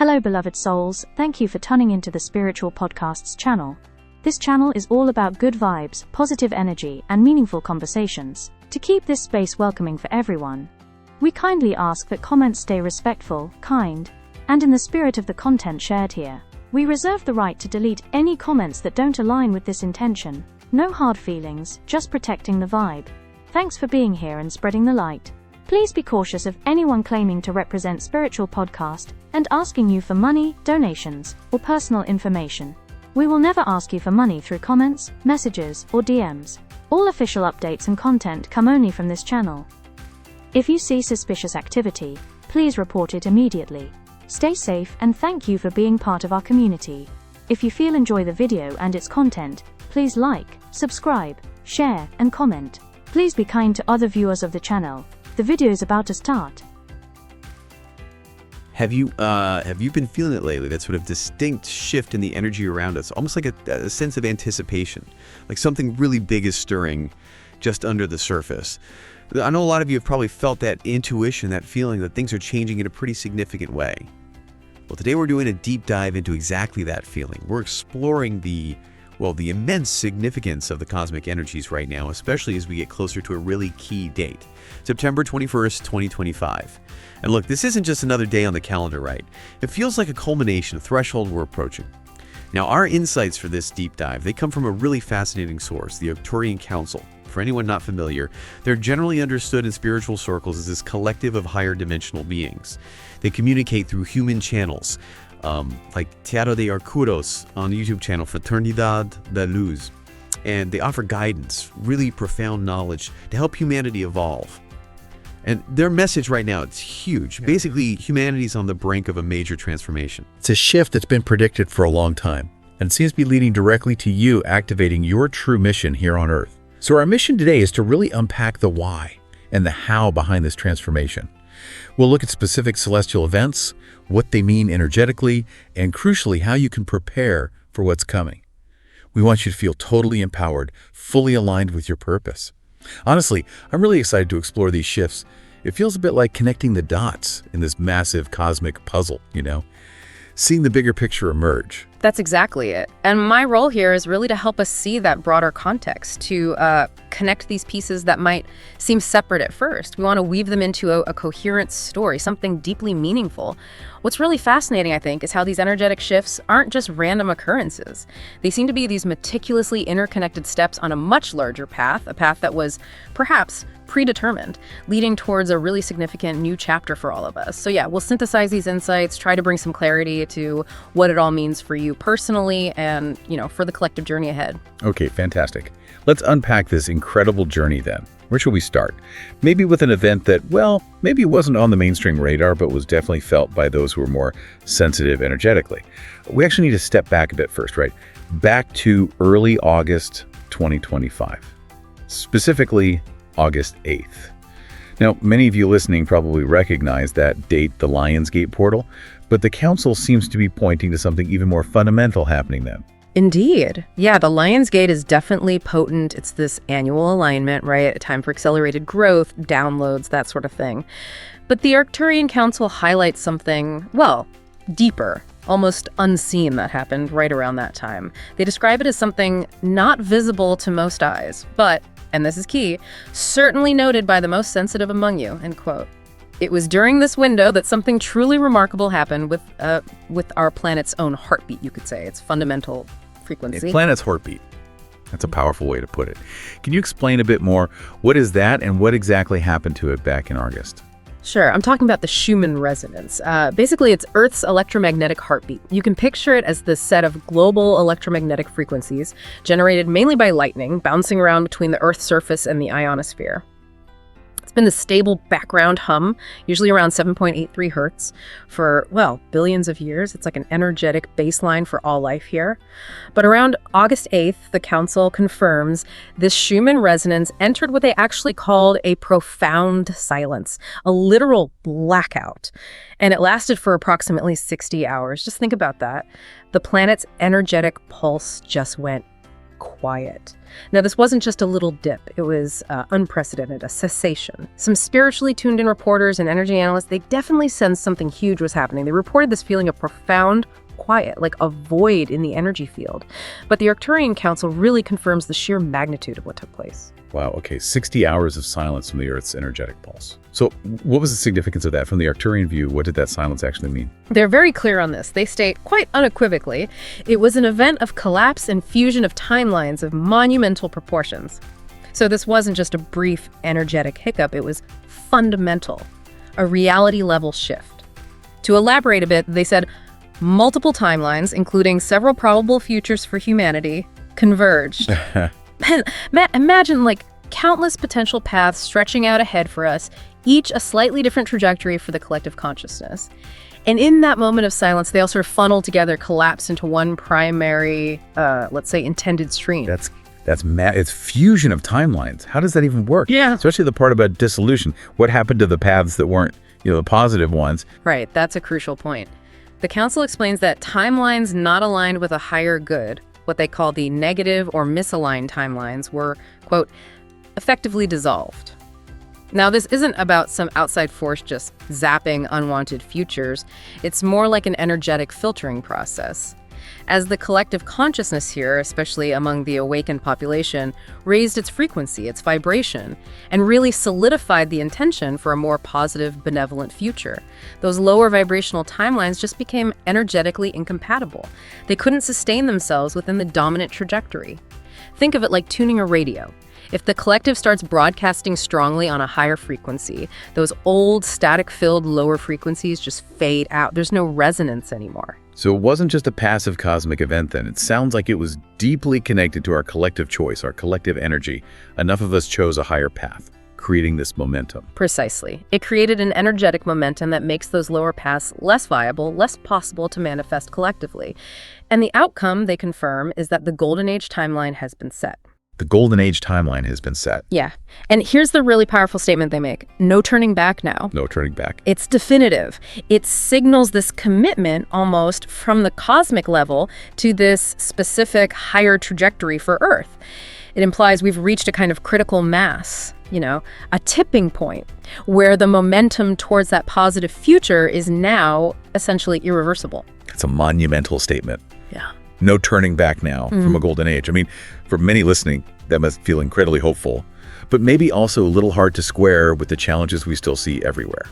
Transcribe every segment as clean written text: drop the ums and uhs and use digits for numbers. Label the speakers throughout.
Speaker 1: Hello beloved souls, thank you for tuning into the Spiritual Podcasts channel. This channel is all about good vibes, positive energy, and meaningful conversations. To keep this space welcoming for everyone, we kindly ask that comments stay respectful, kind, and in the spirit of the content shared here. We reserve the right to delete any comments that don't align with this intention. No hard feelings, just protecting the vibe. Thanks for being here and spreading the light. Please be cautious of anyone claiming to represent Spiritual Podcast and asking you for money, donations, or personal information. We will never ask you for money through comments, messages, or DMs. All official updates and content come only from this channel. If you see suspicious activity, please report it immediately. Stay safe and thank you for being part of our community. If you enjoy the video and its content, please like, subscribe, share, and comment. Please be kind to other viewers of the channel. The video is about to start.
Speaker 2: Have you been feeling it lately? That sort of distinct shift in the energy around us, almost like a sense of anticipation, like something really big is stirring just under the surface. I know a lot of you have probably felt that intuition, that feeling that things are changing in a pretty significant way. Well, today we're doing a deep dive into exactly that feeling. We're exploring the immense significance of the cosmic energies right now, especially as we get closer to a really key date, September 21st, 2025. And look, this isn't just another day on the calendar, right? It feels like a culmination, a threshold we're approaching. Now, our insights for this deep dive, they come from a really fascinating source, the Arcturian Council. For anyone not familiar, they're generally understood in spiritual circles as this collective of higher dimensional beings. They communicate through human channels, like Tiado de Arcuros on the YouTube channel FRATERNIDADE Da LUZ. And they offer guidance, really profound knowledge to help humanity evolve. And their message right now, it's huge. Basically, humanity's on the brink of a major transformation.
Speaker 3: It's a shift that's been predicted for a long time, and it seems to be leading directly to you activating your true mission here on Earth. So our mission today is to really unpack the why and the how behind this transformation. We'll look at specific celestial events, what they mean energetically, and crucially, how you can prepare for what's coming. We want you to feel totally empowered, fully aligned with your purpose. Honestly, I'm really excited to explore these shifts. It feels a bit like connecting the dots in this massive cosmic puzzle, seeing the bigger picture emerge.
Speaker 4: That's exactly it. And my role here is really to help us see that broader context, to connect these pieces that might seem separate at first. We want to weave them into a coherent story, something deeply meaningful. What's really fascinating, I think, is how these energetic shifts aren't just random occurrences. They seem to be these meticulously interconnected steps on a much larger path, a path that was perhaps predetermined, leading towards a really significant new chapter for all of us. So yeah, we'll synthesize these insights, try to bring some clarity to what it all means for you personally and, for the collective journey ahead.
Speaker 3: Okay, fantastic. Let's unpack this incredible journey then. Where should we start? Maybe with an event that, maybe it wasn't on the mainstream radar, but was definitely felt by those who were more sensitive energetically. We actually need to step back a bit first, right? Back to early August 2025, specifically August 8th. Now, many of you listening probably recognize that date, the Lion's Gate portal, but the Council seems to be pointing to something even more fundamental happening then.
Speaker 4: Indeed. Yeah, the Lion's Gate is definitely potent. It's this annual alignment, right? A time for accelerated growth, downloads, that sort of thing. But the Arcturian Council highlights something, deeper, almost unseen that happened right around that time. They describe it as something not visible to most eyes, but, and this is key, certainly noted by the most sensitive among you, end quote. It was during this window that something truly remarkable happened with our planet's own heartbeat, you could say. Its fundamental frequency.
Speaker 3: A planet's heartbeat. That's a powerful way to put it. Can you explain a bit more? What is that and what exactly happened to it back in August?
Speaker 4: Sure. I'm talking about the Schumann resonance. Basically, it's Earth's electromagnetic heartbeat. You can picture it as this set of global electromagnetic frequencies generated mainly by lightning, bouncing around between the Earth's surface and the ionosphere. It's been the stable background hum, usually around 7.83 hertz, for, billions of years. It's like an energetic baseline for all life here. But around August 8th, the Council confirms this Schumann resonance entered what they actually called a profound silence, a literal blackout. And it lasted for approximately 60 hours. Just think about that. The planet's energetic pulse just went quiet. Now, this wasn't just a little dip. It was unprecedented, a cessation. Some spiritually tuned-in reporters and energy analysts, they definitely sensed something huge was happening. They reported this feeling of profound quiet, like a void in the energy field. But the Arcturian Council really confirms the sheer magnitude of what took place.
Speaker 3: Wow, okay, 60 hours of silence from the Earth's energetic pulse. So what was the significance of that? From the Arcturian view, what did that silence actually mean?
Speaker 4: They're very clear on this. They state quite unequivocally, it was an event of collapse and fusion of timelines of monumental proportions. So this wasn't just a brief energetic hiccup, it was fundamental, a reality-level shift. To elaborate a bit, they said multiple timelines, including several probable futures for humanity, converged. Imagine like countless potential paths stretching out ahead for us, each a slightly different trajectory for the collective consciousness. And in that moment of silence, they all sort of funnel together, collapse into one primary, let's say, intended stream.
Speaker 3: It's fusion of timelines. How does that even work?
Speaker 4: Yeah.
Speaker 3: Especially the part about dissolution. What happened to the paths that weren't, the positive ones?
Speaker 4: Right, that's a crucial point. The Council explains that timelines not aligned with a higher good, what they call the negative or misaligned timelines, were, quote, effectively dissolved. Now, this isn't about some outside force just zapping unwanted futures. It's more like an energetic filtering process. As the collective consciousness here, especially among the awakened population, raised its frequency, its vibration, and really solidified the intention for a more positive, benevolent future, those lower vibrational timelines just became energetically incompatible. They couldn't sustain themselves within the dominant trajectory. Think of it like tuning a radio. If the collective starts broadcasting strongly on a higher frequency, those old static-filled lower frequencies just fade out. There's no resonance anymore.
Speaker 3: So it wasn't just a passive cosmic event then. It sounds like it was deeply connected to our collective choice, our collective energy. Enough of us chose a higher path, creating this momentum.
Speaker 4: Precisely. It created an energetic momentum that makes those lower paths less viable, less possible to manifest collectively. And the outcome, they confirm, is that the Golden Age timeline has been set.
Speaker 3: The Golden Age timeline has been set.
Speaker 4: Yeah. And here's the really powerful statement they make. No turning back now.
Speaker 3: No turning back.
Speaker 4: It's definitive. It signals this commitment almost from the cosmic level to this specific higher trajectory for Earth. It implies we've reached a kind of critical mass, a tipping point where the momentum towards that positive future is now essentially irreversible.
Speaker 3: It's a monumental statement.
Speaker 4: Yeah.
Speaker 3: No turning back now from a golden age. I mean, for many listening, that must feel incredibly hopeful, but maybe also a little hard to square with the challenges we still see everywhere.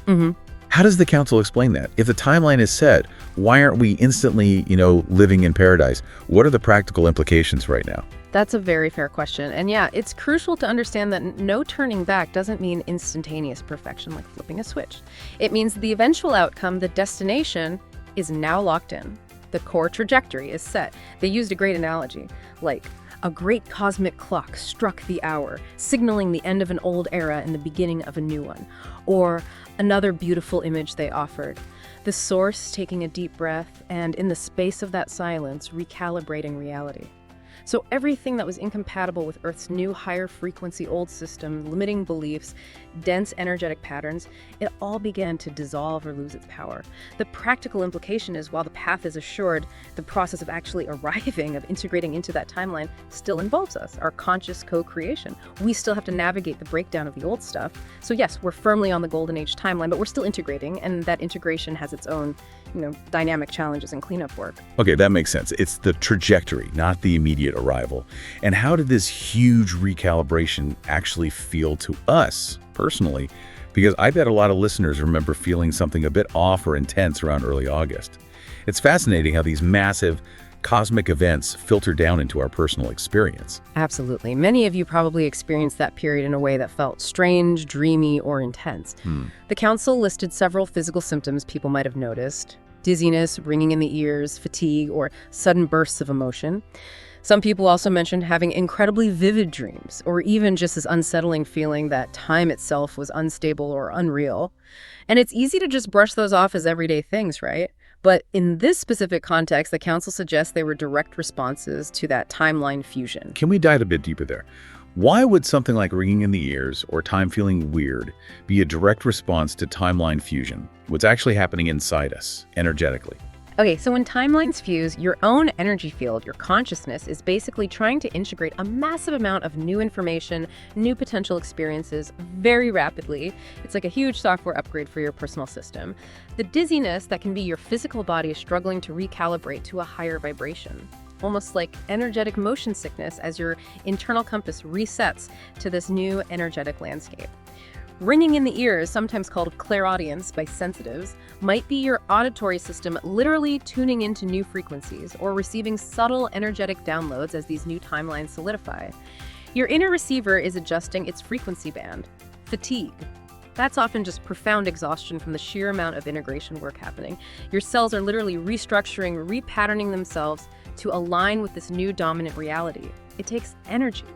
Speaker 3: How does the Council explain that? If the timeline is set, why aren't we instantly, living in paradise? What are the practical implications right now?
Speaker 4: That's a very fair question. And yeah, it's crucial to understand that no turning back doesn't mean instantaneous perfection like flipping a switch. It means the eventual outcome, the destination, is now locked in. The core trajectory is set. They used a great analogy, like a great cosmic clock struck the hour, signaling the end of an old era and the beginning of a new one. Or another beautiful image they offered, the source taking a deep breath and, in the space of that silence, recalibrating reality. So everything that was incompatible with Earth's new higher frequency old system, limiting beliefs, dense energetic patterns, it all began to dissolve or lose its power. The practical implication is while the path is assured, the process of actually arriving, of integrating into that timeline still involves us, our conscious co-creation. We still have to navigate the breakdown of the old stuff. So yes, we're firmly on the Golden Age timeline, but we're still integrating, and that integration has its own dynamic challenges and cleanup work.
Speaker 3: Okay, that makes sense. It's the trajectory, not the immediate arrival. And how did this huge recalibration actually feel to us personally? Because I bet a lot of listeners remember feeling something a bit off or intense around early August. It's fascinating how these massive cosmic events filter down into our personal experience.
Speaker 4: Absolutely. Many of you probably experienced that period in a way that felt strange, dreamy, or intense. The Council listed several physical symptoms people might have noticed: dizziness, ringing in the ears, fatigue, or sudden bursts of emotion. Some people also mentioned having incredibly vivid dreams, or even just this unsettling feeling that time itself was unstable or unreal. And it's easy to just brush those off as everyday things, right? But in this specific context, the Council suggests they were direct responses to that timeline fusion.
Speaker 3: Can we dive a bit deeper there? Why would something like ringing in the ears or time feeling weird be a direct response to timeline fusion? What's actually happening inside us, energetically?
Speaker 4: Okay, so when timelines fuse, your own energy field, your consciousness, is basically trying to integrate a massive amount of new information, new potential experiences very rapidly. It's like a huge software upgrade for your personal system. The dizziness that can be your physical body is struggling to recalibrate to a higher vibration. Almost like energetic motion sickness as your internal compass resets to this new energetic landscape. Ringing in the ears, sometimes called clairaudience by sensitives, might be your auditory system literally tuning into new frequencies or receiving subtle energetic downloads as these new timelines solidify. Your inner receiver is adjusting its frequency band. Fatigue. That's often just profound exhaustion from the sheer amount of integration work happening. Your cells are literally restructuring, repatterning themselves to align with this new dominant reality. It takes energy.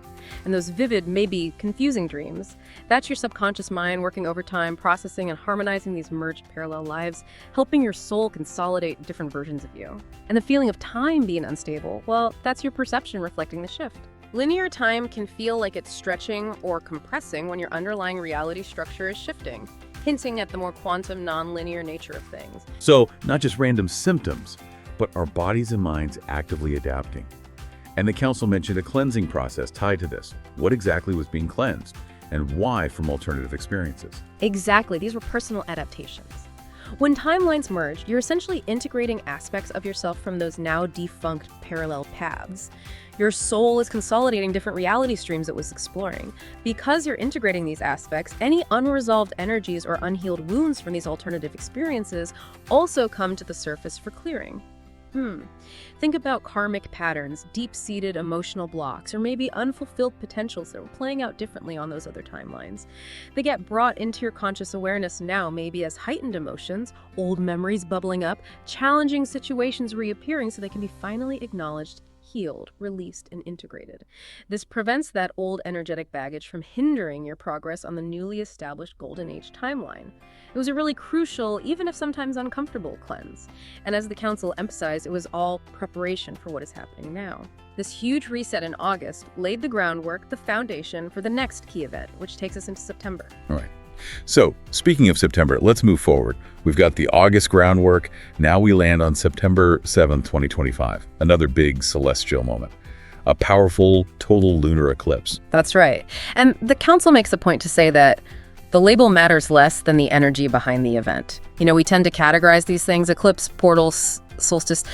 Speaker 4: And those vivid, maybe confusing dreams, that's your subconscious mind working overtime, processing and harmonizing these merged parallel lives, helping your soul consolidate different versions of you. And the feeling of time being unstable, well, that's your perception reflecting the shift. Linear time can feel like it's stretching or compressing when your underlying reality structure is shifting, hinting at the more quantum, non-linear nature of things.
Speaker 3: So, not just random symptoms, but our bodies and minds actively adapting. And the council mentioned a cleansing process tied to this. What exactly was being cleansed, and why from alternative experiences?
Speaker 4: Exactly, these were personal adaptations. When timelines merge, you're essentially integrating aspects of yourself from those now defunct parallel paths. Your soul is consolidating different reality streams it was exploring. Because you're integrating these aspects, any unresolved energies or unhealed wounds from these alternative experiences also come to the surface for clearing. Think about karmic patterns, deep-seated emotional blocks, or maybe unfulfilled potentials that were playing out differently on those other timelines. They get brought into your conscious awareness now, maybe as heightened emotions, old memories bubbling up, challenging situations reappearing so they can be finally acknowledged, healed, released, and integrated. This prevents that old energetic baggage from hindering your progress on the newly established Golden Age timeline. It was a really crucial, even if sometimes uncomfortable, cleanse. And as the council emphasized, it was all preparation for what is happening now. This huge reset in August laid the groundwork, the foundation for the next key event, which takes us into September.
Speaker 3: All right. So, speaking of September, let's move forward. We've got the August groundwork. Now we land on September 7th, 2025. Another big celestial moment. A powerful total lunar eclipse.
Speaker 4: That's right. And the council makes a point to say that the label matters less than the energy behind the event. You know, we tend to categorize these things, eclipse, portals, solstice,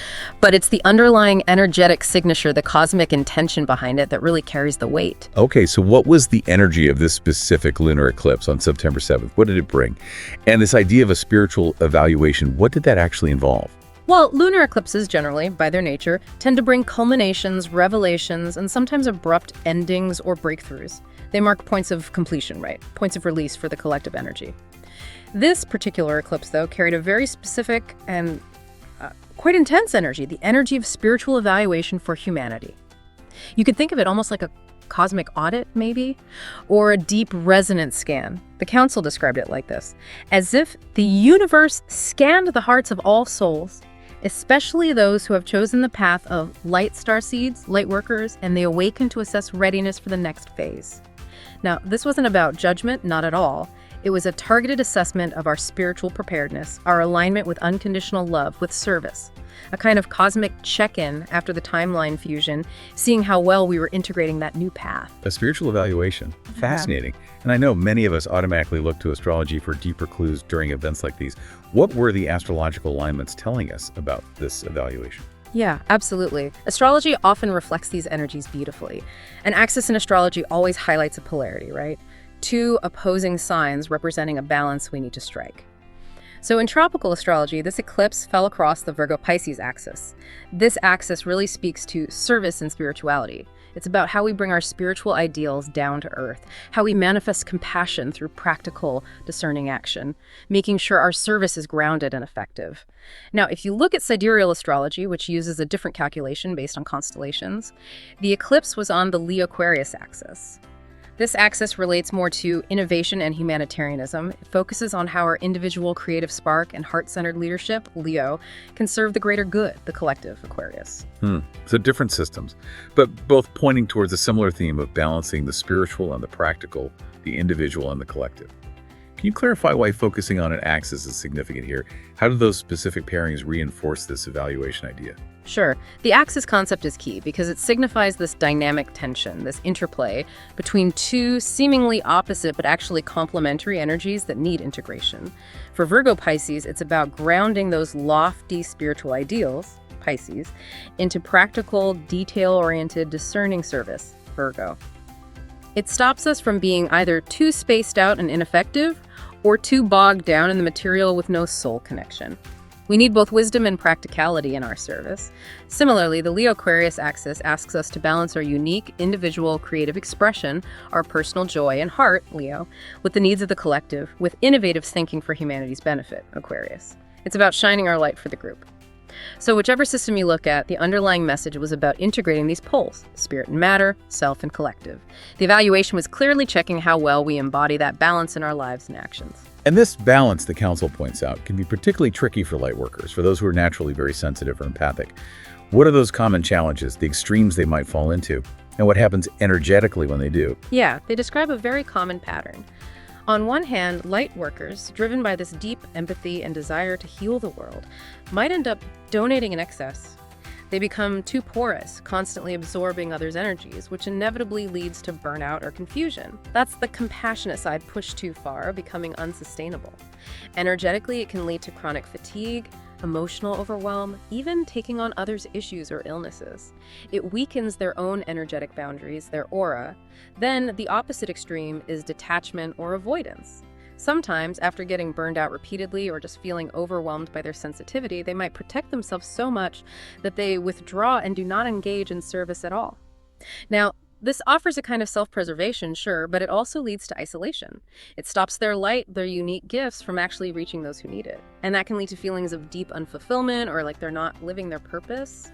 Speaker 4: but it's the underlying energetic signature, the cosmic intention behind it that really carries the weight.
Speaker 3: Okay, so what was the energy of this specific lunar eclipse on September 7th? What did it bring? And this idea of a spiritual evaluation, what did that actually involve?
Speaker 4: Well, lunar eclipses generally, by their nature, tend to bring culminations, revelations, and sometimes abrupt endings or breakthroughs. They mark points of completion, right? Points of release for the collective energy. This particular eclipse, though, carried a very specific and quite intense energy, the energy of spiritual evaluation for humanity. You could think of it almost like a cosmic audit, maybe, or a deep resonance scan. The council described it like this, as if the universe scanned the hearts of all souls, especially those who have chosen the path of light starseeds, lightworkers, and they awaken to assess readiness for the next phase. Now, this wasn't about judgment, not at all. It was a targeted assessment of our spiritual preparedness, our alignment with unconditional love, with service, a kind of cosmic check-in after the timeline fusion, seeing how well we were integrating that new path.
Speaker 3: A spiritual evaluation. Fascinating. And I know many of us automatically look to astrology for deeper clues during events like these. What were the astrological alignments telling us about this evaluation?
Speaker 4: Yeah, absolutely. Astrology often reflects these energies beautifully. An axis in astrology always highlights a polarity, right? Two opposing signs representing a balance we need to strike. So in tropical astrology, this eclipse fell across the Virgo-Pisces axis. This axis really speaks to service and spirituality. It's about how we bring our spiritual ideals down to earth, how we manifest compassion through practical, discerning action, making sure our service is grounded and effective. Now, if you look at sidereal astrology, which uses a different calculation based on constellations, the eclipse was on the Leo-Aquarius axis. This axis relates more to innovation and humanitarianism. It focuses on how our individual creative spark and heart-centered leadership, Leo, can serve the greater good, the collective, Aquarius.
Speaker 3: So different systems, but both pointing towards a similar theme of balancing the spiritual and the practical, the individual and the collective. Can you clarify why focusing on an axis is significant here? How do those specific pairings reinforce this evaluation idea?
Speaker 4: Sure. The axis concept is key because it signifies this dynamic tension, this interplay between two seemingly opposite but actually complementary energies that need integration. For Virgo Pisces, it's about grounding those lofty spiritual ideals, Pisces, into practical, detail-oriented, discerning service, Virgo. It stops us from being either too spaced out and ineffective or too bogged down in the material with no soul connection. We need both wisdom and practicality in our service. Similarly, the Leo-Aquarius axis asks us to balance our unique, individual, creative expression, our personal joy and heart, Leo, with the needs of the collective, with innovative thinking for humanity's benefit, Aquarius. It's about shining our light for the group. So whichever system you look at, the underlying message was about integrating these poles, spirit and matter, self and collective. The evaluation was clearly checking how well we embody that balance in our lives and actions.
Speaker 3: And this balance, the Council points out, can be particularly tricky for Lightworkers, for those who are naturally very sensitive or empathic. What are those common challenges, the extremes they might fall into, and what happens energetically when they do?
Speaker 4: Yeah, they describe a very common pattern. On one hand, Lightworkers, driven by this deep empathy and desire to heal the world, might end up donating in excess. They become too porous, constantly absorbing others' energies, which inevitably leads to burnout or confusion. That's the compassionate side pushed too far, becoming unsustainable. Energetically, it can lead to chronic fatigue, emotional overwhelm, even taking on others' issues or illnesses. It weakens their own energetic boundaries, their aura. Then, the opposite extreme is detachment or avoidance. Sometimes, after getting burned out repeatedly or just feeling overwhelmed by their sensitivity, they might protect themselves so much that they withdraw and do not engage in service at all. Now, this offers a kind of self-preservation, sure, but it also leads to isolation. It stops their light, their unique gifts, from actually reaching those who need it. And that can lead to feelings of deep unfulfillment or like they're not living their purpose.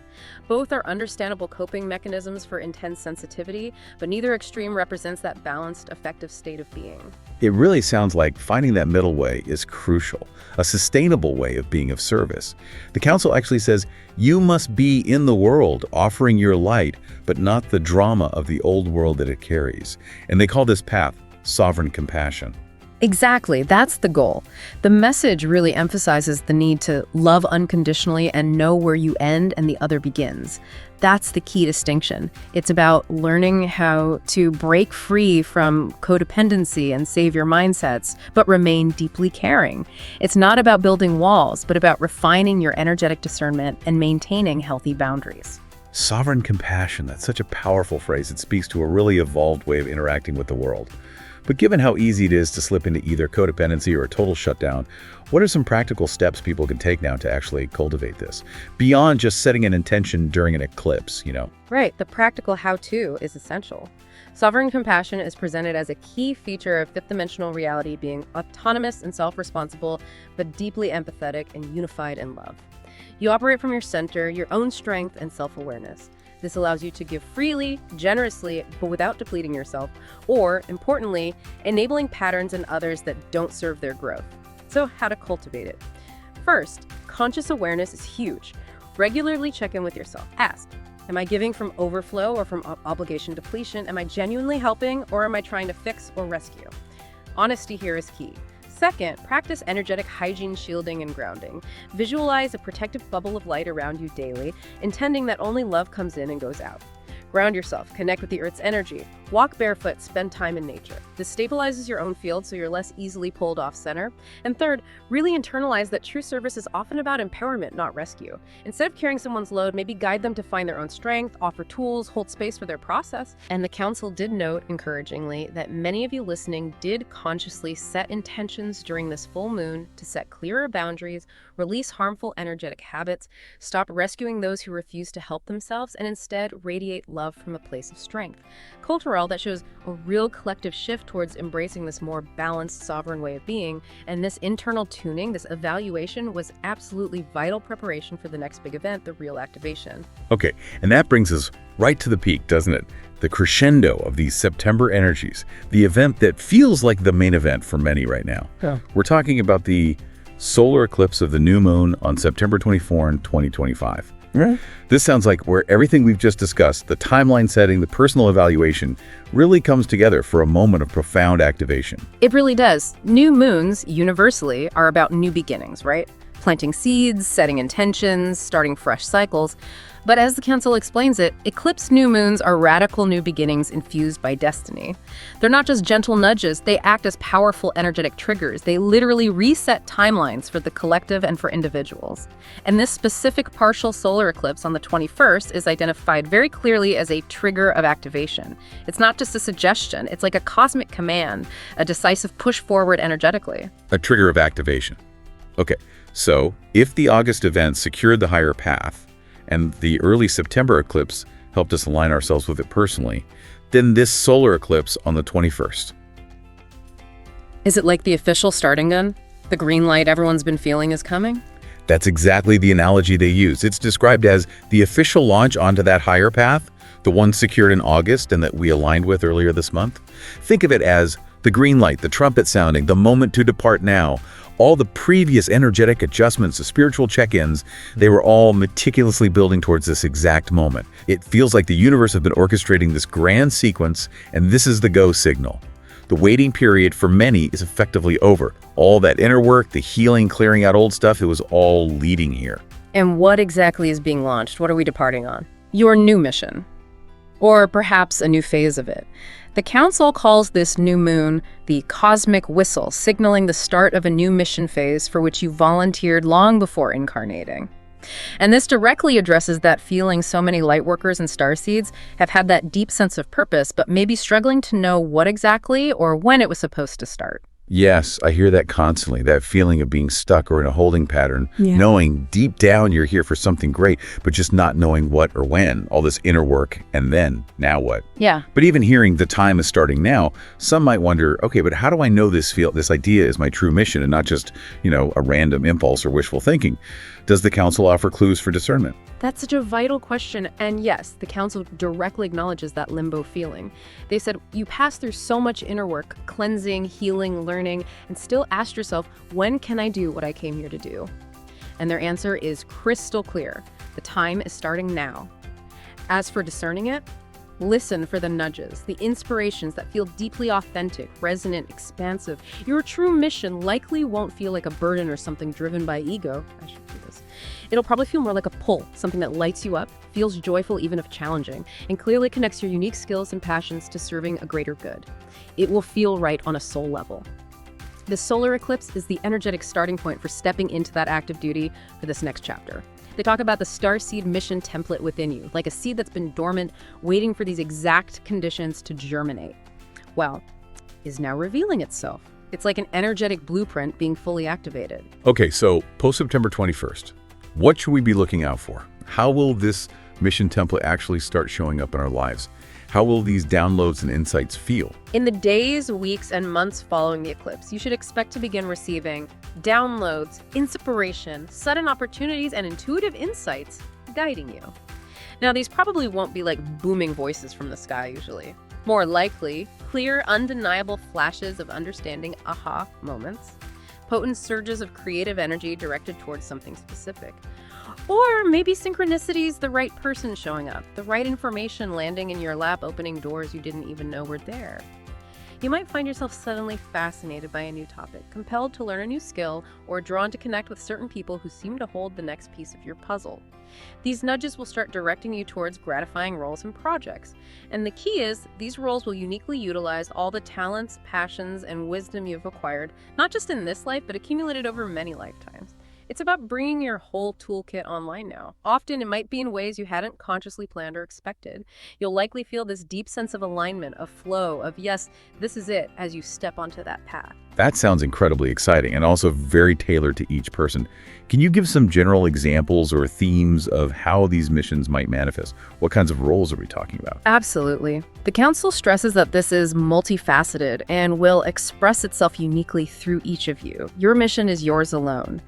Speaker 4: Both are understandable coping mechanisms for intense sensitivity, but neither extreme represents that balanced, effective state of being.
Speaker 3: It really sounds like finding that middle way is crucial, a sustainable way of being of service. The Council actually says, you must be in the world, offering your light, but not the drama of the old world that it carries. And they call this path sovereign compassion.
Speaker 4: Exactly, that's the goal. The message really emphasizes the need to love unconditionally and know where you end and the other begins. That's the key distinction. It's about learning how to break free from codependency and savior mindsets, but remain deeply caring. It's not about building walls, but about refining your energetic discernment and maintaining healthy boundaries.
Speaker 3: Sovereign compassion, that's such a powerful phrase. It speaks to a really evolved way of interacting with the world. But given how easy it is to slip into either codependency or a total shutdown, what are some practical steps people can take now to actually cultivate this? Beyond just setting an intention during an eclipse,
Speaker 4: Right, the practical how-to is essential. Sovereign compassion is presented as a key feature of fifth-dimensional reality, being autonomous and self-responsible, but deeply empathetic and unified in love. You operate from your center, your own strength and self-awareness. This allows you to give freely, generously, but without depleting yourself, or, importantly, enabling patterns in others that don't serve their growth. So, how to cultivate it? First, conscious awareness is huge. Regularly check in with yourself. Ask, am I giving from overflow or from obligation depletion? Am I genuinely helping, or am I trying to fix or rescue? Honesty here is key. Second, practice energetic hygiene, shielding, and grounding. Visualize a protective bubble of light around you daily, intending that only love comes in and goes out. Ground yourself, connect with the Earth's energy, walk barefoot, spend time in nature. This stabilizes your own field so you're less easily pulled off center. And third, really internalize that true service is often about empowerment, not rescue. Instead of carrying someone's load, maybe guide them to find their own strength, offer tools, hold space for their process. And the Council did note, encouragingly, that many of you listening did consciously set intentions during this full moon to set clearer boundaries, release harmful energetic habits, stop rescuing those who refuse to help themselves, and instead radiate love from a place of strength. Cultural that shows a real collective shift towards embracing this more balanced, sovereign way of being, and this internal tuning, this evaluation, was absolutely vital preparation for the next big event, the real activation.
Speaker 3: Okay, and that brings us right to the peak, doesn't it? The crescendo of these September energies, the event that feels like the main event for many right now.
Speaker 4: Yeah.
Speaker 3: We're talking about the solar eclipse of the new moon on September 24 in 2025. Right. This sounds like where everything we've just discussed, the timeline setting, the personal evaluation, really comes together for a moment of profound activation.
Speaker 4: It really does. New moons, universally, are about new beginnings, right? Planting seeds, setting intentions, starting fresh cycles. But as the Council explains it, eclipse new moons are radical new beginnings infused by destiny. They're not just gentle nudges, they act as powerful energetic triggers. They literally reset timelines for the collective and for individuals. And this specific partial solar eclipse on the 21st is identified very clearly as a trigger of activation. It's not just a suggestion, it's like a cosmic command, a decisive push forward energetically.
Speaker 3: A trigger of activation. Okay, so if the August events secured the higher path, and the early September eclipse helped us align ourselves with it personally, then this solar eclipse on the 21st.
Speaker 4: Is it like the official starting gun? The green light everyone's been feeling is coming?
Speaker 3: That's exactly the analogy they use. It's described as the official launch onto that higher path, the one secured in August and that we aligned with earlier this month. Think of it as the green light, the trumpet sounding, the moment to depart now. All the previous energetic adjustments, the spiritual check-ins, they were all meticulously building towards this exact moment. It feels like the universe has been orchestrating this grand sequence, and this is the go signal. The waiting period for many is effectively over. All that inner work, the healing, clearing out old stuff, it was all leading here.
Speaker 4: And what exactly is being launched? What are we departing on? Your new mission. Or perhaps a new phase of it. The Council calls this new moon the cosmic whistle, signaling the start of a new mission phase for which you volunteered long before incarnating. And this directly addresses that feeling so many Lightworkers and Starseeds have had, that deep sense of purpose, but maybe struggling to know what exactly or when it was supposed to start.
Speaker 3: Yes, I hear that constantly, that feeling of being stuck or in a holding pattern, knowing deep down you're here for something great, but just not knowing what or when, all this inner work, and then, now what?
Speaker 4: Yeah.
Speaker 3: But even hearing the time is starting now, some might wonder, okay, but how do I know this idea is my true mission and not just, a random impulse or wishful thinking? Does the Council offer clues for discernment?
Speaker 4: That's such a vital question, and yes, the Council directly acknowledges that limbo feeling. They said, you pass through so much inner work, cleansing, healing, learning, and still ask yourself, when can I do what I came here to do? And their answer is crystal clear. The time is starting now. As for discerning it, listen for the nudges, the inspirations that feel deeply authentic, resonant, expansive. Your true mission likely won't feel like a burden or something driven by ego. I should do this. It'll probably feel more like a pull, something that lights you up, feels joyful even if challenging, and clearly connects your unique skills and passions to serving a greater good. It will feel right on a soul level. The solar eclipse is the energetic starting point for stepping into that active duty for this next chapter. They talk about the starseed mission template within you, like a seed that's been dormant, waiting for these exact conditions to germinate. Well, is now revealing itself. It's like an energetic blueprint being fully activated.
Speaker 3: Okay, so post-September 21st, what should we be looking out for? How will this mission template actually start showing up in our lives? How will these downloads and insights feel?
Speaker 4: In the days, weeks, and months following the eclipse, you should expect to begin receiving downloads, inspiration, sudden opportunities, and intuitive insights guiding you. Now, these probably won't be like booming voices from the sky usually. More likely, clear, undeniable flashes of understanding aha moments, potent surges of creative energy directed towards something specific. Or maybe synchronicities, the right person showing up, the right information landing in your lap, opening doors you didn't even know were there. You might find yourself suddenly fascinated by a new topic, compelled to learn a new skill, or drawn to connect with certain people who seem to hold the next piece of your puzzle. These nudges will start directing you towards gratifying roles and projects. And the key is, these roles will uniquely utilize all the talents, passions, and wisdom you've acquired, not just in this life, but accumulated over many lifetimes. It's about bringing your whole toolkit online now. Often it might be in ways you hadn't consciously planned or expected. You'll likely feel this deep sense of alignment, of flow, of yes, this is it, as you step onto that path.
Speaker 3: That sounds incredibly exciting and also very tailored to each person. Can you give some general examples or themes of how these missions might manifest? What kinds of roles are we talking about?
Speaker 4: Absolutely. The Council stresses that this is multifaceted and will express itself uniquely through each of you. Your mission is yours alone.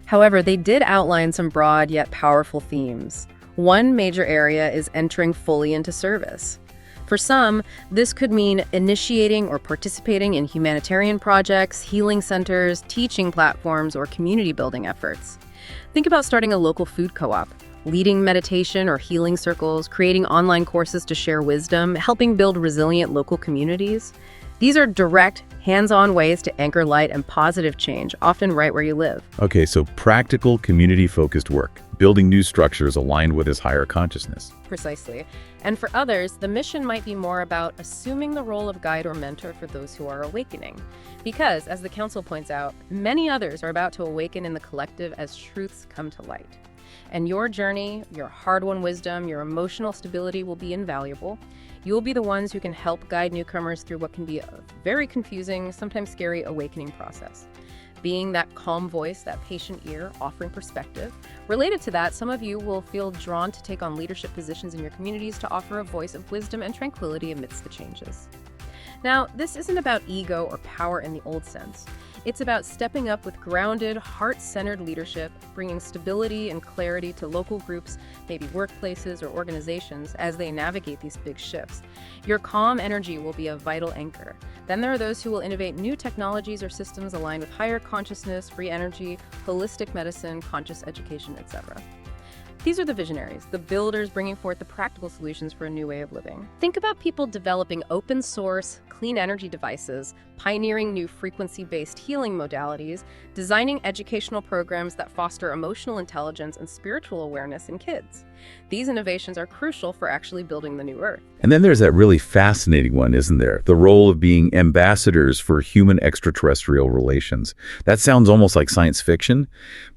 Speaker 4: However, they did outline some broad yet powerful themes. One major area is entering fully into service. For some, this could mean initiating or participating in humanitarian projects, healing centers, teaching platforms, or community building efforts. Think about starting a local food co-op, leading meditation or healing circles, creating online courses to share wisdom, helping build resilient local communities. These are direct, hands-on ways to anchor light and positive change, often right where you live.
Speaker 3: Okay, so practical, community-focused work, building new structures aligned with his higher consciousness.
Speaker 4: Precisely. And for others, the mission might be more about assuming the role of guide or mentor for those who are awakening. Because, as the Council points out, many others are about to awaken in the collective as truths come to light. And your journey, your hard-won wisdom, your emotional stability will be invaluable. You'll be the ones who can help guide newcomers through what can be a very confusing, sometimes scary awakening process. Being that calm voice, that patient ear, offering perspective. Related to that, some of you will feel drawn to take on leadership positions in your communities to offer a voice of wisdom and tranquility amidst the changes. Now, this isn't about ego or power in the old sense. It's about stepping up with grounded, heart-centered leadership, bringing stability and clarity to local groups, maybe workplaces or organizations, as they navigate these big shifts. Your calm energy will be a vital anchor. Then there are those who will innovate new technologies or systems aligned with higher consciousness, free energy, holistic medicine, conscious education, etc. These are the visionaries, the builders bringing forth the practical solutions for a new way of living. Think about people developing open source, clean energy devices, pioneering new frequency-based healing modalities, designing educational programs that foster emotional intelligence and spiritual awareness in kids. These innovations are crucial for actually building the new Earth.
Speaker 3: And then there's that really fascinating one, isn't there? The role of being ambassadors for human extraterrestrial relations. That sounds almost like science fiction,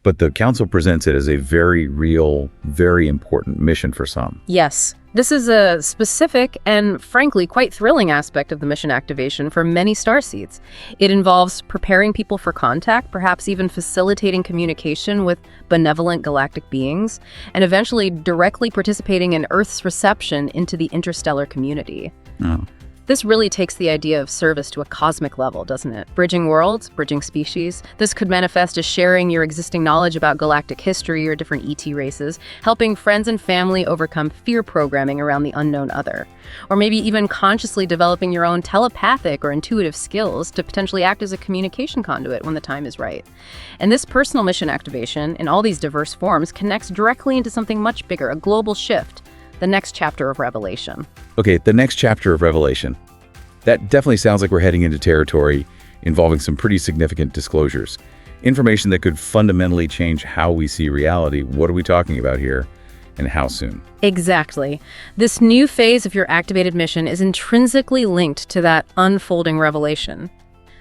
Speaker 3: but the Council presents it as a very real, very important mission for some.
Speaker 4: Yes. This is a specific and, frankly, quite thrilling aspect of the mission activation for many starseeds. It involves preparing people for contact, perhaps even facilitating communication with benevolent galactic beings, and eventually directly participating in Earth's reception into the interstellar community.
Speaker 3: Oh.
Speaker 4: This really takes the idea of service to a cosmic level, doesn't it? Bridging worlds, bridging species. This could manifest as sharing your existing knowledge about galactic history or different ET races, helping friends and family overcome fear programming around the unknown other. Or maybe even consciously developing your own telepathic or intuitive skills to potentially act as a communication conduit when the time is right. And this personal mission activation, in all these diverse forms, connects directly into something much bigger, a global shift. The next chapter of Revelation.
Speaker 3: Okay, the next chapter of Revelation. That definitely sounds like we're heading into territory involving some pretty significant disclosures. Information that could fundamentally change how we see reality. What are we talking about here, and how soon?
Speaker 4: Exactly. This new phase of your activated mission is intrinsically linked to that unfolding revelation.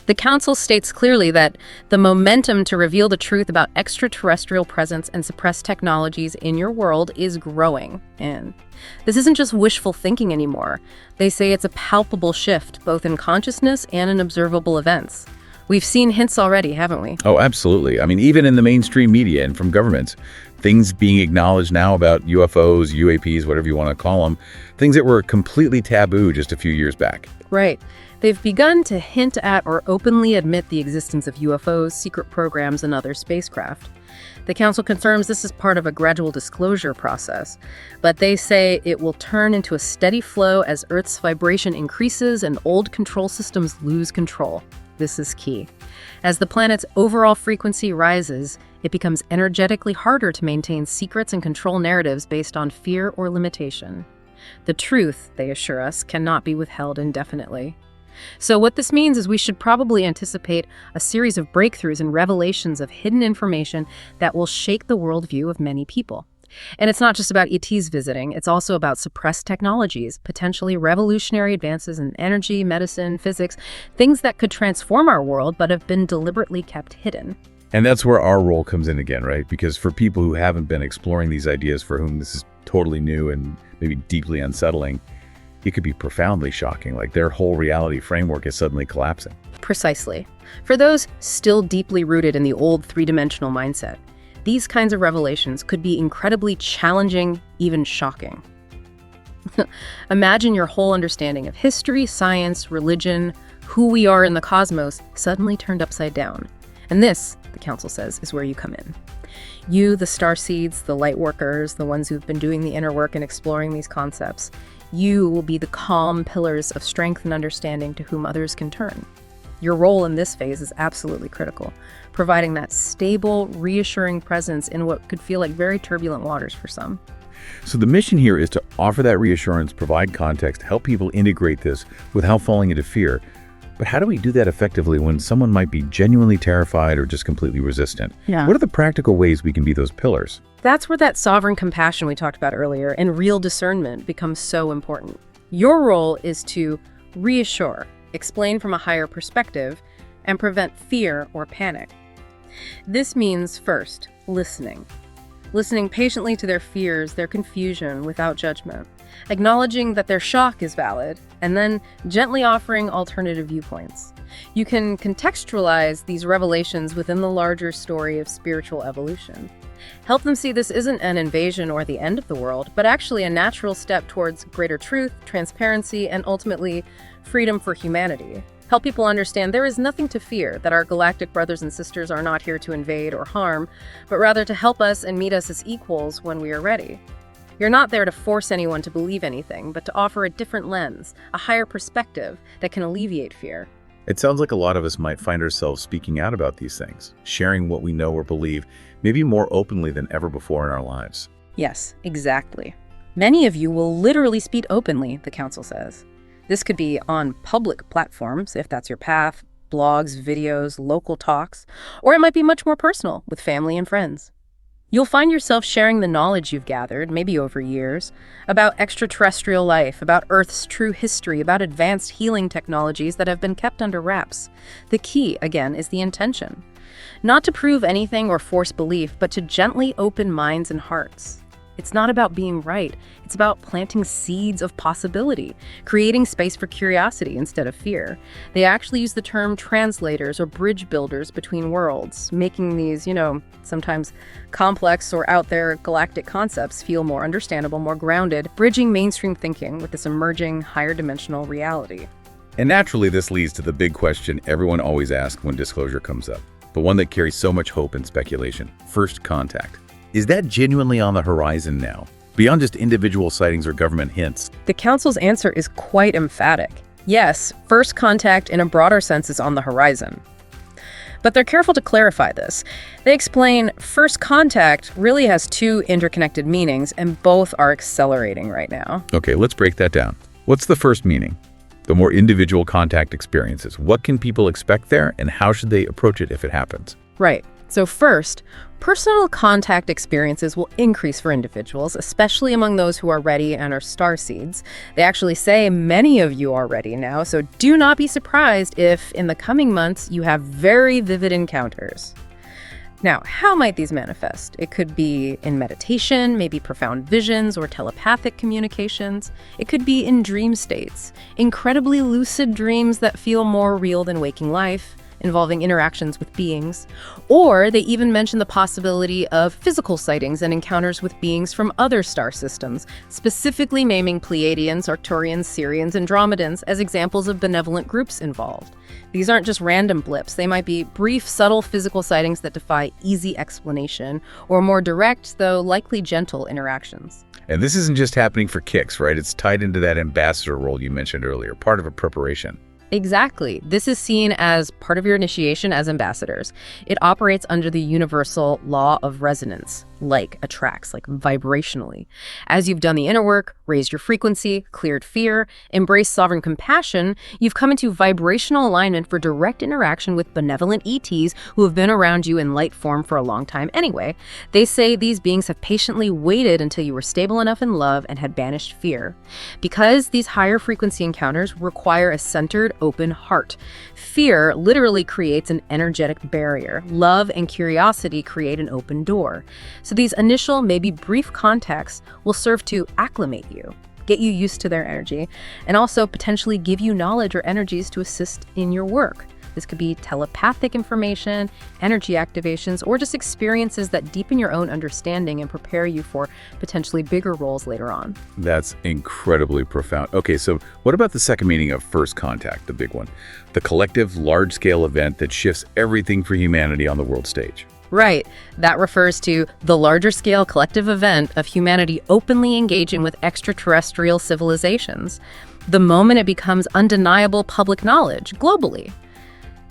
Speaker 4: The Council states clearly that the momentum to reveal the truth about extraterrestrial presence and suppressed technologies in your world is growing. And this isn't just wishful thinking anymore. They say it's a palpable shift, both in consciousness and in observable events. We've seen hints already, haven't we?
Speaker 3: Oh, absolutely. I mean, even in the mainstream media and from governments, things being acknowledged now about UFOs, UAPs, whatever you want to call them, things that were completely taboo just a few years back.
Speaker 4: Right. They've begun to hint at or openly admit the existence of UFOs, secret programs, and other spacecraft. The Council confirms this is part of a gradual disclosure process, but they say it will turn into a steady flow as Earth's vibration increases and old control systems lose control. This is key. As the planet's overall frequency rises, it becomes energetically harder to maintain secrets and control narratives based on fear or limitation. The truth, they assure us, cannot be withheld indefinitely. So what this means is we should probably anticipate a series of breakthroughs and revelations of hidden information that will shake the worldview of many people. And it's not just about ETs visiting, it's also about suppressed technologies, potentially revolutionary advances in energy, medicine, physics, things that could transform our world but have been deliberately kept hidden.
Speaker 3: And that's where our role comes in again, right? Because for people who haven't been exploring these ideas, for whom this is totally new and maybe deeply unsettling, it could be profoundly shocking, like their whole reality framework is suddenly collapsing.
Speaker 4: Precisely. For those still deeply rooted in the old three-dimensional mindset, these kinds of revelations could be incredibly challenging, even shocking. Imagine your whole understanding of history, science, religion, who we are in the cosmos, suddenly turned upside down. And this, the Council says, is where you come in. You, the Starseeds, the Lightworkers, the ones who've been doing the inner work and exploring these concepts, you will be the calm pillars of strength and understanding to whom others can turn. Your role in this phase is absolutely critical, providing that stable, reassuring presence in what could feel like very turbulent waters for some.
Speaker 3: So the mission here is to offer that reassurance, provide context, help people integrate this without falling into fear. But how do we do that effectively when someone might be genuinely terrified or just completely resistant?
Speaker 4: Yeah.
Speaker 3: What are the practical ways we can be those pillars?
Speaker 4: That's where that sovereign compassion we talked about earlier and real discernment becomes so important. Your role is to reassure, explain from a higher perspective, and prevent fear or panic. This means, first, listening. Listening patiently to their fears, their confusion, without judgment. Acknowledging that their shock is valid, and then gently offering alternative viewpoints. You can contextualize these revelations within the larger story of spiritual evolution. Help them see this isn't an invasion or the end of the world, but actually a natural step towards greater truth, transparency, and ultimately freedom for humanity. Help people understand there is nothing to fear, that our galactic brothers and sisters are not here to invade or harm, but rather to help us and meet us as equals when we are ready. You're not there to force anyone to believe anything, but to offer a different lens, a higher perspective that can alleviate fear.
Speaker 3: It sounds like a lot of us might find ourselves speaking out about these things, sharing what we know or believe, maybe more openly than ever before in our lives.
Speaker 4: Yes, exactly. Many of you will literally speak openly, the Council says. This could be on public platforms, if that's your path, blogs, videos, local talks, or it might be much more personal with family and friends. You'll find yourself sharing the knowledge you've gathered, maybe over years, about extraterrestrial life, about Earth's true history, about advanced healing technologies that have been kept under wraps. The key, again, is the intention. Not to prove anything or force belief, but to gently open minds and hearts. It's not about being right. It's about planting seeds of possibility, creating space for curiosity instead of fear. They actually use the term translators or bridge builders between worlds, making these, sometimes complex or out there galactic concepts feel more understandable, more grounded, bridging mainstream thinking with this emerging higher dimensional reality.
Speaker 3: And naturally, this leads to the big question everyone always asks when disclosure comes up, but one that carries so much hope and speculation: first contact. Is that genuinely on the horizon now, beyond just individual sightings or government hints?
Speaker 4: The Council's answer is quite emphatic. Yes, first contact in a broader sense is on the horizon. But they're careful to clarify this. They explain first contact really has two interconnected meanings, and both are accelerating right now.
Speaker 3: Okay, let's break that down. What's the first meaning? The more individual contact experiences. What can people expect there, and how should they approach it if it happens?
Speaker 4: Right. So first, personal contact experiences will increase for individuals, especially among those who are ready and are starseeds. They actually say many of you are ready now, so do not be surprised if in the coming months you have very vivid encounters. Now, how might these manifest? It could be in meditation, maybe profound visions or telepathic communications. It could be in dream states, incredibly lucid dreams that feel more real than waking life, involving interactions with beings. Or they even mention the possibility of physical sightings and encounters with beings from other star systems, specifically naming Pleiadians, Arcturians, Sirians, and Andromedans as examples of benevolent groups involved. These aren't just random blips. They might be brief, subtle physical sightings that defy easy explanation, or more direct, though likely gentle interactions.
Speaker 3: And this isn't just happening for kicks, right? It's tied into that ambassador role you mentioned earlier, part of a preparation.
Speaker 4: Exactly. This is seen as part of your initiation as ambassadors. It operates under the universal law of resonance, like attracts, like vibrationally. As you've done the inner work, raised your frequency, cleared fear, embraced sovereign compassion, you've come into vibrational alignment for direct interaction with benevolent ETs who have been around you in light form for a long time anyway. They say these beings have patiently waited until you were stable enough in love and had banished fear. Because these higher frequency encounters require a centered, open heart. Fear literally creates an energetic barrier. Love and curiosity create an open door. So these initial, maybe brief contacts will serve to acclimate you, get you used to their energy, and also potentially give you knowledge or energies to assist in your work. This could be telepathic information, energy activations, or just experiences that deepen your own understanding and prepare you for potentially bigger roles later on.
Speaker 3: That's incredibly profound. Okay, so what about the second meaning of first contact, the big one? The collective, large-scale event that shifts everything for humanity on the world stage.
Speaker 4: Right. That refers to the larger scale collective event of humanity openly engaging with extraterrestrial civilizations, the moment it becomes undeniable public knowledge globally.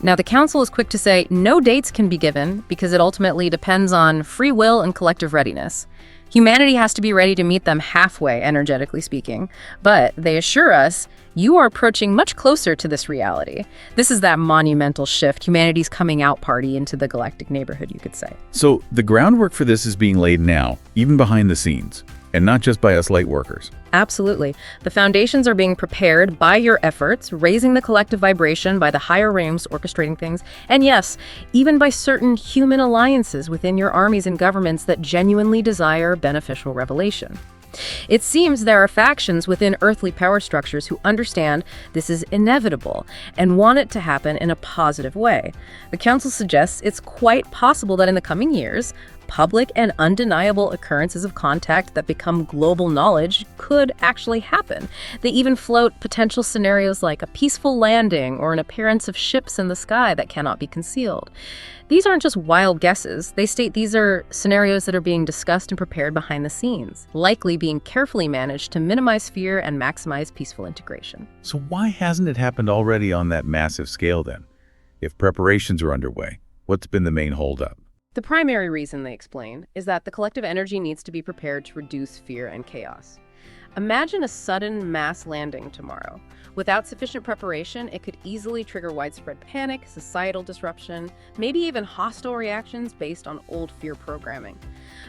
Speaker 4: Now, the Council is quick to say no dates can be given because it ultimately depends on free will and collective readiness. Humanity has to be ready to meet them halfway, energetically speaking. But they assure us you are approaching much closer to this reality. This is that monumental shift, humanity's coming out party into the galactic neighborhood, you could say.
Speaker 3: So the groundwork for this is being laid now, even behind the scenes, and not just by us Lightworkers.
Speaker 4: Absolutely. The foundations are being prepared by your efforts, raising the collective vibration by the higher realms orchestrating things, and yes, even by certain human alliances within your armies and governments that genuinely desire beneficial revelation. It seems there are factions within earthly power structures who understand this is inevitable and want it to happen in a positive way. The Council suggests it's quite possible that in the coming years, public and undeniable occurrences of contact that become global knowledge could actually happen. They even float potential scenarios like a peaceful landing or an appearance of ships in the sky that cannot be concealed. These aren't just wild guesses. They state these are scenarios that are being discussed and prepared behind the scenes, likely being carefully managed to minimize fear and maximize peaceful integration.
Speaker 3: So why hasn't it happened already on that massive scale then? If preparations are underway, what's been the main holdup?
Speaker 4: The primary reason, they explain, is that the collective energy needs to be prepared to reduce fear and chaos. Imagine a sudden mass landing tomorrow. Without sufficient preparation, it could easily trigger widespread panic, societal disruption, maybe even hostile reactions based on old fear programming.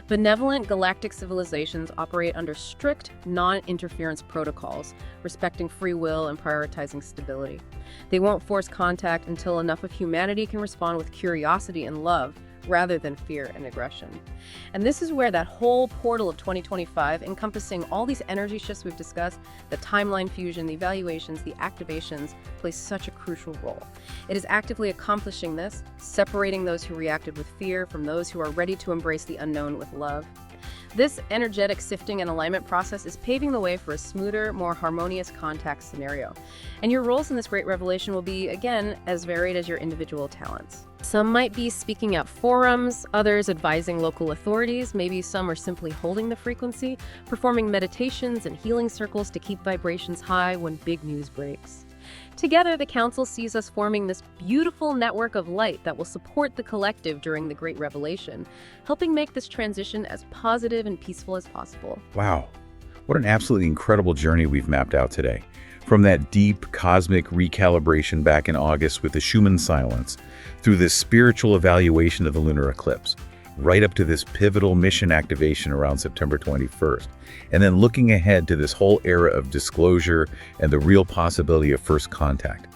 Speaker 4: Benevolent galactic civilizations operate under strict non-interference protocols, respecting free will and prioritizing stability. They won't force contact until enough of humanity can respond with curiosity and love, rather than fear and aggression. And this is where that whole portal of 2025, encompassing all these energy shifts we've discussed, the timeline fusion, the evaluations, the activations, plays such a crucial role. It is actively accomplishing this, separating those who reacted with fear from those who are ready to embrace the unknown with love. This energetic sifting and alignment process is paving the way for a smoother, more harmonious contact scenario. And your roles in this great revelation will be, again, as varied as your individual talents. Some might be speaking at forums, others advising local authorities, maybe some are simply holding the frequency, performing meditations and healing circles to keep vibrations high when big news breaks. Together, the Council sees us forming this beautiful network of light that will support the collective during the Great Revelation, helping make this transition as positive and peaceful as possible.
Speaker 3: Wow, what an absolutely incredible journey we've mapped out today. From that deep cosmic recalibration back in August with the Schumann silence, through this spiritual evaluation of the lunar eclipse, right up to this pivotal mission activation around September 21st, and then looking ahead to this whole era of disclosure and the real possibility of first contact.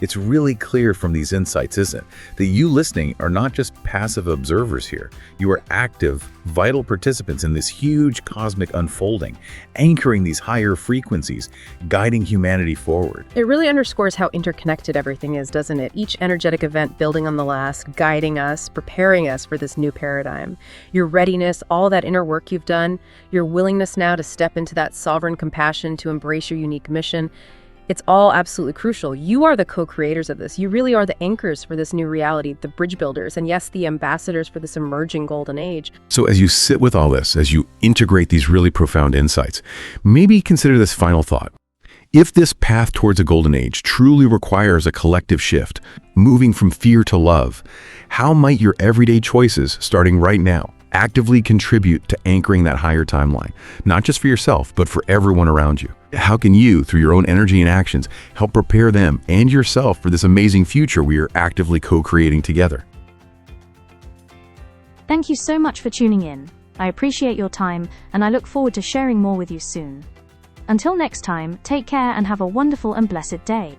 Speaker 3: It's really clear from these insights, isn't it, that you listening are not just passive observers here. You are active, vital participants in this huge cosmic unfolding, anchoring these higher frequencies, guiding humanity forward.
Speaker 4: It really underscores how interconnected everything is, doesn't it? Each energetic event building on the last, guiding us, preparing us for this new paradigm. Your readiness, all that inner work you've done, your willingness now to step into that sovereign compassion to embrace your unique mission, it's all absolutely crucial. You are the co-creators of this. You really are the anchors for this new reality, the bridge builders, and yes, the ambassadors for this emerging golden age.
Speaker 3: So as you sit with all this, as you integrate these really profound insights, maybe consider this final thought. If this path towards a golden age truly requires a collective shift, moving from fear to love, how might your everyday choices, starting right now, actively contribute to anchoring that higher timeline, not just for yourself, but for everyone around you? How can you, through your own energy and actions, help prepare them and yourself for this amazing future we are actively co-creating together?
Speaker 1: Thank you so much for tuning in. I appreciate your time, and I look forward to sharing more with you soon. Until next time, take care and have a wonderful and blessed day.